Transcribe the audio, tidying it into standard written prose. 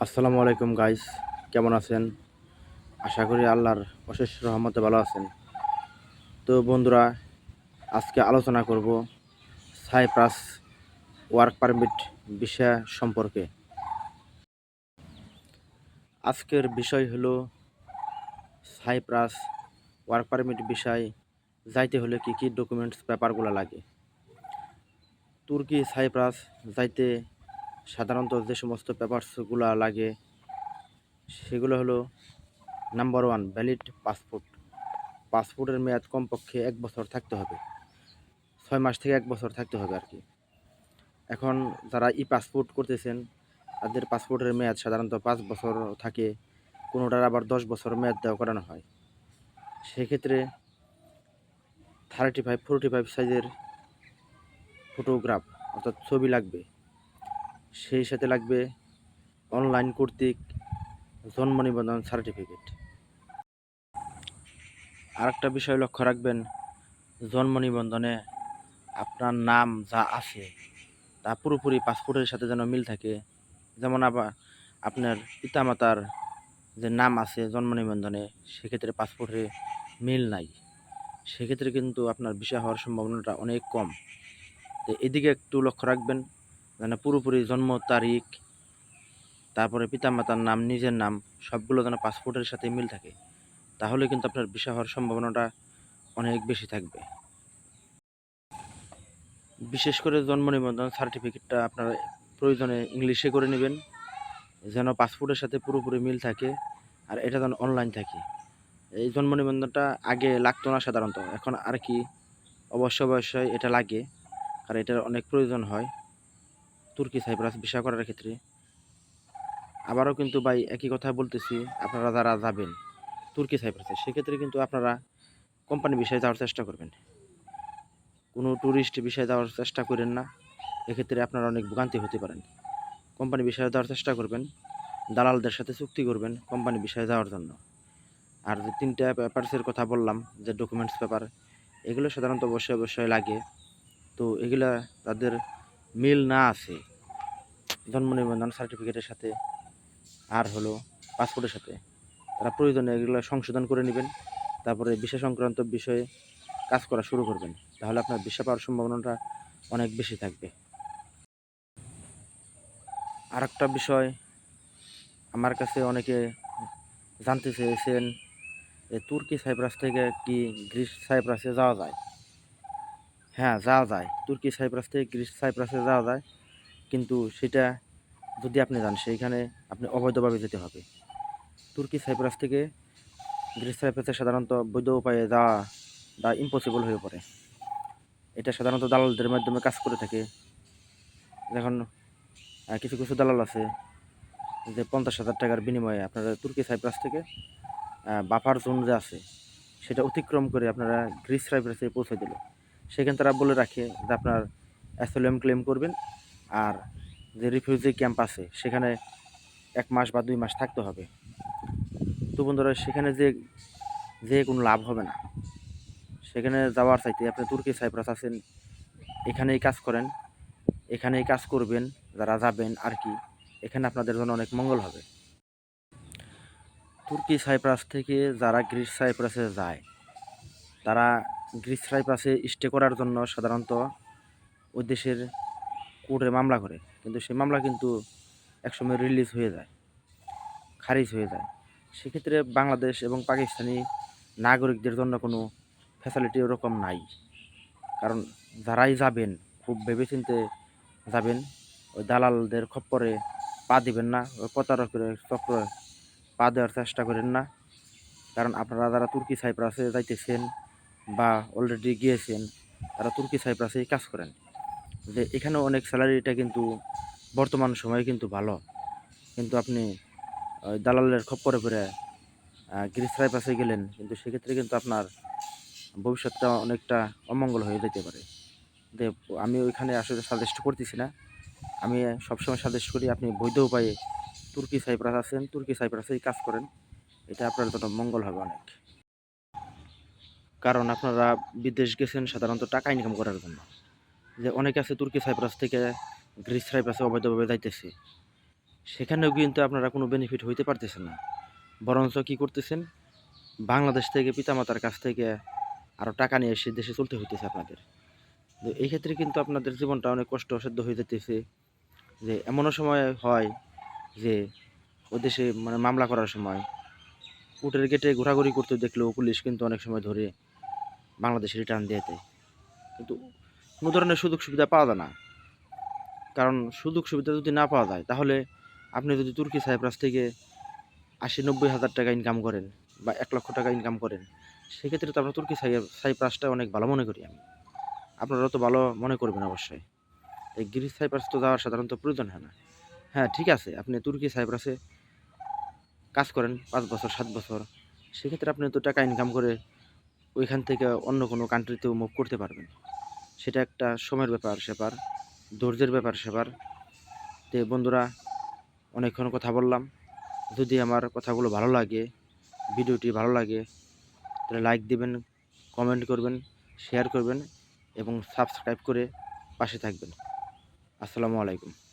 আসসালামু আলাইকুম গাইস, কেমন আছেন? আশা করি আল্লাহর অশেষ রহমতে ভালো আছেন। তো বন্ধুরা, আজকে আলোচনা করব সাইপ্রাস ওয়ার্ক পারমিট ভিসা সম্পর্কে। আজকের বিষয় হলো সাইপ্রাস ওয়ার্ক পারমিট ভিসায় যাইতে হলে কি কি ডকুমেন্টস পেপারগুলো লাগে। তুর্কি সাইপ্রাস যাইতে সাধারণত যে সমস্ত পেপারসগুলো লাগে সেগুলো হলো: নাম্বার 1, ভ্যালিড পাসপোর্ট। পাসপোর্টের মেয়াদ কমপক্ষে 1 বছর থাকতে হবে, 6 মাস থেকে 1 বছর থাকতে হবে আর কি। এখন যারা পাসপোর্ট করতেছেন তাদের পাসপোর্টের মেয়াদ সাধারণত 5 বছর থাকে, কোনোটার আবার 10 বছর মেয়াদ দেওয়া করানো হয়। সেক্ষেত্রে 35-45 সাইজের ফটোগ্রাফ অর্থাৎ ছবি লাগবে। সেই সাথে লাগবে অনলাইন কর্তৃক জন্ম নিবন্ধন সার্টিফিকেট। আরেকটা বিষয় লক্ষ্য রাখবেন, জন্ম নিবন্ধনে আপনার নাম যা আছে তা পুরোপুরি পাসপোর্টের সাথে যেন মিল থাকে। যেমন আবার আপনার পিতামাতার যে নাম আছে জন্ম নিবন্ধনে, সেক্ষেত্রে পাসপোর্টে মিল নাই, সেক্ষেত্রে কিন্তু আপনার ভিসা হওয়ার সম্ভাবনাটা অনেক কম। তো এদিকে একটু লক্ষ্য রাখবেন যেন পুরোপুরি জন্ম তারিখ, তারপরে পিতামাতার নাম, নিজের নাম সবগুলো যেন পাসপোর্টের সাথে মিল থাকে, তাহলে কিন্তু আপনার ভিসা হওয়ার সম্ভাবনাটা অনেক বেশি থাকবে। বিশেষ করে জন্ম নিবন্ধন সার্টিফিকেটটা আপনার প্রয়োজনে ইংলিশে করে নেবেন, যেন পাসপোর্টের সাথে পুরোপুরি মিল থাকে, আর এটা যেন অনলাইন থাকে। এই জন্ম নিবন্ধনটা আগে লাগতো না সাধারণত, এখন আর কি অবশ্যই এটা লাগে, আর এটার অনেক প্রয়োজন হয় তুর্কি সাইপ্রাস ভিসা করার ক্ষেত্রে। আবারও কিন্তু ভাই একই কথা বলতেছি, আপনারা যারা যাবেন তুর্কি সাইপ্রাসে সেক্ষেত্রে কিন্তু আপনারা কোম্পানি ভিসায় যাওয়ার চেষ্টা করবেন, কোনো ট্যুরিস্ট ভিসায় যাওয়ার চেষ্টা করেন না, এক্ষেত্রে আপনারা অনেক ভোগান্তি হতে পারেন। কোম্পানি ভিসায় যাওয়ার চেষ্টা করবেন, দালালদের সাথে চুক্তি করবেন কোম্পানি ভিসায় যাওয়ার জন্য। আর যে 3টা পেপারসের কথা বললাম, যে ডকুমেন্টস পেপার, এগুলো সাধারণত অবশ্যই লাগে। তো এগুলা তাদের মিল না আছে জন্ম নিবন্ধন সার্টিফিকেটের সাথে আর হলো পাসপোর্টের সাথে, তারা প্রয়োজনে এগুলো সংশোধন করে নেবেন, তারপরে ভিসা সংক্রান্ত বিষয়ে কাজ করা শুরু করবেন, তাহলে আপনার ভিসা পাওয়ার সম্ভাবনাটা অনেক বেশি থাকবে। আর একটা বিষয়, আমার কাছে অনেকে জানতে চেয়েছেন যে তুর্কি সাইপ্রাস থেকে কি গ্রিস সাইপ্রাসে যাওয়া যায়। হ্যাঁ, যাওয়া যায়, তুর্কি সাইপ্রাস থেকে গ্রিস সাইপ্রাসে যাওয়া যায়, কিন্তু সেটা যদি আপনি যান সেইখানে আপনি অবৈধভাবে যেতে হবে। তুর্কি সাইপ্রাস থেকে গ্রিস সাইপ্রাসে সাধারণত বৈধ উপায়ে যাওয়া ইম্পসিবল হয়ে পড়ে। এটা সাধারণত দালালদের মাধ্যমে কাজ করে থাকে। যখন কিছু কিছু দালাল আছে যে 50,000 টাকার বিনিময়ে আপনারা তুর্কি সাইপ্রাস থেকে বাফার জোন যে আছে সেটা অতিক্রম করে আপনারা গ্রিস সাইপ্রাসে পৌঁছে দিল, সেখানে তারা বলে রাখে যে আপনার অ্যাসাইলাম ক্লেম করবেন, আর যে রিফিউজি ক্যাম্প আছে সেখানে 1 মাস বা 2 মাস থাকতে হবে। তো বন্ধুরা, সেখানে যে যে কোনো লাভ হবে না, সেখানে যাওয়ার চাইতে আপনি তুর্কি সাইপ্রাস আছেন, এখানেই কাজ করেন, এখানেই কাজ করবেন যারা যাবেন আর কি, এখানে আপনাদের জন্য অনেক মঙ্গল হবে। তুর্কি সাইপ্রাস থেকে যারা গ্রিস সাইপ্রাসে যায়, তারা গ্রিস সাইপ্রাসে স্টে করার জন্য সাধারণত ওই দেশের কোর্টে মামলা করে, কিন্তু সেই মামলা কিন্তু একসময় রিলিজ হয়ে যায়, খারিজ হয়ে যায়। সেক্ষেত্রে বাংলাদেশ এবং পাকিস্তানি নাগরিকদের জন্য কোনো ফ্যাসিলিটি ওরকম নাই, কারণ যারাই যাবেন খুব ভেবেচিন্তে যাবেন, ওই দালালদের খপ্পরে পা দিবেন না, ওই প্রতারকের চক্রে পা দেওয়ার চেষ্টা করেন না। কারণ আপনারা যারা তুর্কি সাইপ্রাসে যাইতেছেন বা অলরেডি গিয়েছেন, তারা তুর্কি সাইপ্রাসেই কাজ করেন, যে এখানে অনেক স্যালারিটা কিন্তু বর্তমান সময়ে কিন্তু ভালো, কিন্তু আপনি ওই দালালের খপ্পরে পড়ে গ্রিস সাইপ্রাসে গেলেন, কিন্তু সেক্ষেত্রে কিন্তু আপনার ভবিষ্যৎটা অনেকটা অমঙ্গল হয়ে যেতে পারে। যে আমি ওইখানে আসলে সাজেস্ট করতেছি না, আমি সবসময় সাজেস্ট করি আপনি বৈধ উপায়ে তুর্কি সাইপ্রাস আছেন, তুর্কি সাইপ্রাসেই কাজ করেন, এটা আপনার জন্য মঙ্গল হবে অনেক। কারণ আপনারা বিদেশ গেছেন সাধারণত টাকা ইনকাম করার জন্য, যে অনেকে আছে তুর্কি সাইপ্রাস থেকে গ্রিস সাইপ্রাসে অবৈধভাবে যাইতেছে, সেখানেও কিন্তু আপনারা কোনো বেনিফিট হইতে পারতেছেন না, বরঞ্চ কী করতেছেন, বাংলাদেশ থেকে পিতামাতার কাছ থেকে আরও টাকা নিয়ে এসে দেশে চলতে হইতেছে আপনাদের। তো এই ক্ষেত্রে কিন্তু আপনাদের জীবনটা অনেক কষ্টসাধ্য হয়ে যেতেছে। যে এমনও সময় হয় যে ও দেশে মানে মামলা করার সময় কোর্টের গেটে ঘোরাঘুরি করতে দেখলেও পুলিশ কিন্তু অনেক সময় ধরে বাংলাদেশে রিটার্ন দিয়ে দেয়। কিন্তু কোনো ধরনের সুযোগ সুবিধা পাওয়া যায় না। কারণ সুযোগ সুবিধা যদি না পাওয়া যায়, তাহলে আপনি যদি তুর্কি সাইপ্রাস থেকে ৮০-৯০ হাজার টাকা ইনকাম করেন বা ১ লক্ষ টাকা ইনকাম করেন, সেক্ষেত্রে তো আপনার তুর্কি সাইপ্রাসটা অনেক ভালো মনে করি আমি। আপনারাও তো ভালো মনে করবেন অবশ্যই। এই গ্রিস সাইপ্রাস তো যাওয়ার সাধারণত প্রয়োজন হয় না। হ্যাঁ, ঠিক আছে, আপনি তুর্কি সাইপ্রাসে কাজ করেন ৫ বছর ৭ বছর, সেক্ষেত্রে আপনি তো টাকা ইনকাম করে ওইখান থেকে অন্য কোনো কান্ট্রিতেও মুভ করতে পারবেন। সেটা একটা সময়ের ব্যাপার-স্যাপার, ধৈর্যের ব্যাপার-স্যাপার। তো বন্ধুরা, অনেকক্ষণ কথা বললাম। যদি আমার কথাগুলো ভালো লাগে, ভিডিওটি ভালো লাগে, তাহলে লাইক দিবেন, কমেন্ট করবেন, শেয়ার করবেন এবং সাবস্ক্রাইব করে পাশে থাকবেন। আসসালামু আলাইকুম।